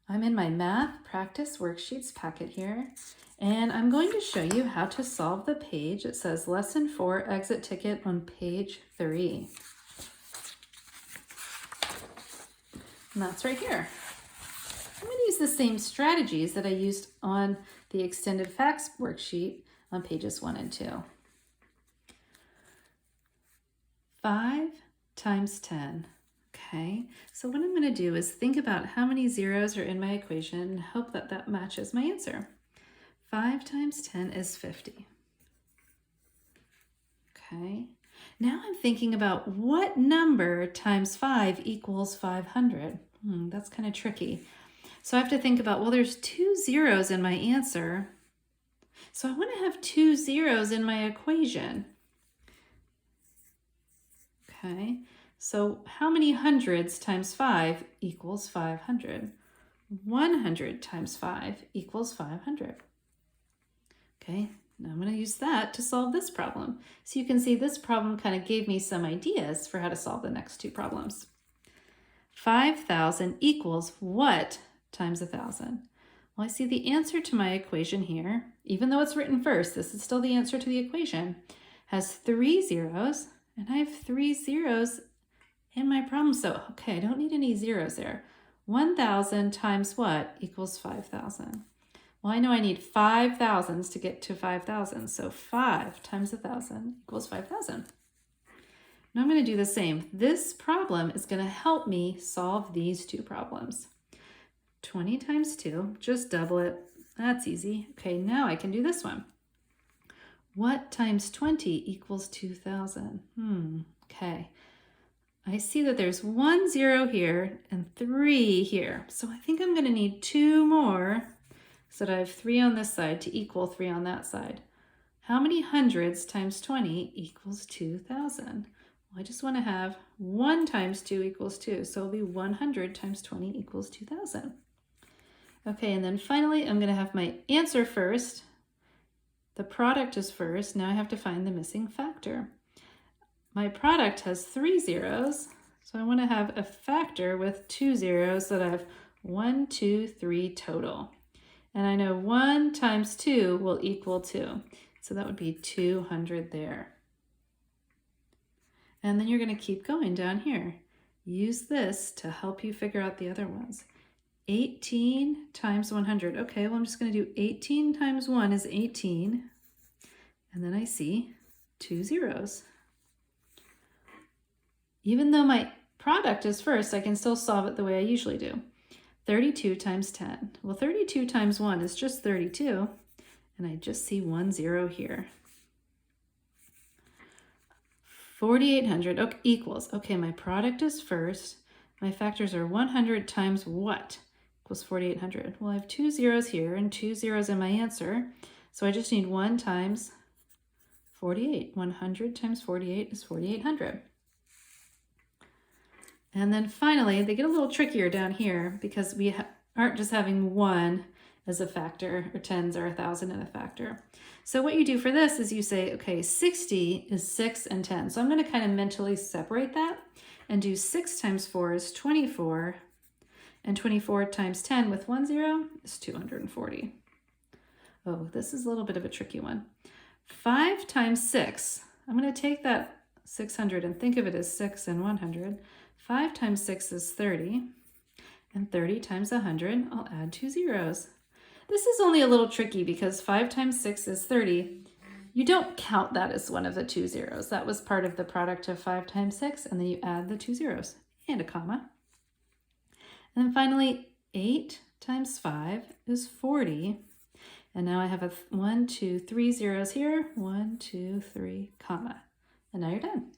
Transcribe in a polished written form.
I'm in my math practice worksheets packet here, and I'm going to show you how to solve the page. It says lesson 4 exit ticket on page 3. And that's right here. I'm going to use the same strategies that I used on the extended facts worksheet on pages 1 and 2. 5 times 10. Okay, so what I'm going to do is think about how many zeros are in my equation and hope that that matches my answer. 5 times 10 is 50. Okay, now I'm thinking about what number times 5 equals 500. That's kind of tricky. So I have to think about, well, there's 2 zeros in my answer. So I want to have 2 zeros in my equation. Okay, so how many hundreds times 5 equals 500? 100 times 5 equals 500. Okay, now I'm going to use that to solve this problem. So you can see this problem kind of gave me some ideas for how to solve the next two problems. 5,000 equals what times 1,000? Well, I see the answer to my equation here, even though it's written first, this is still the answer to the equation, has 3 zeros, and I have 3 zeros in my problem. So, okay, I don't need any zeros there. 1,000 times what equals 5,000? Well, I know I need 5 thousands to get to 5,000. So 5 times 1,000 equals 5,000. Now I'm going to do the same. This problem is going to help me solve these two problems. 20 times 2, just double it. That's easy. Okay, now I can do this one. What times 20 equals 2,000? Okay. I see that there's 1 0 here and 3 here. So I think I'm going to need 2 more so that I have 3 on this side to equal 3 on that side. How many hundreds times 20 equals 2,000? Well, I just want to have 1 times 2 equals 2. So it'll be 100 times 20 equals 2,000. Okay, and then finally I'm going to have my answer first. The product is first. Now I have to find the missing factor. My product has 3 zeros, so I want to have a factor with 2 zeros that I have 1, 2, 3 total. And I know 1 times 2 will equal 2. So that would be 200 there. And then you're going to keep going down here. Use this to help you figure out the other ones. 18 times 100. Okay, well, I'm just going to do 18 times 1 is 18. And then I see 2 zeros. Even though my product is first, I can still solve it the way I usually do. 32 times 10. Well, 32 times 1 is just 32. And I just see 1 0 here. 4,800 equals, okay, my product is first. My factors are 100 times what equals 4,800. Well, I have 2 zeros here and 2 zeros in my answer. So I just need 1 times 48. 100 times 48 is 4,800. And then finally, they get a little trickier down here because we aren't just having 1 as a factor, or tens or 1,000 in a factor. So what you do for this is you say, okay, 60 is 6 and 10. So I'm going to kind of mentally separate that and do 6 times 4 is 24, and 24 times 10 with 1 0 is 240. Oh, this is a little bit of a tricky one. 5 times 6, I'm going to take that 600 and think of it as 6 and 100. 5 times 6 is 30, and 30 times 100, I'll add 2 zeros. This is only a little tricky because 5 times 6 is 30. You don't count that as one of the 2 zeros. That was part of the product of 5 times 6, and then you add the 2 zeros and a comma. And then finally, 8 times 5 is 40. And now I have a 1, 2, 3 zeros here, 1, 2, 3, comma. And now you're done.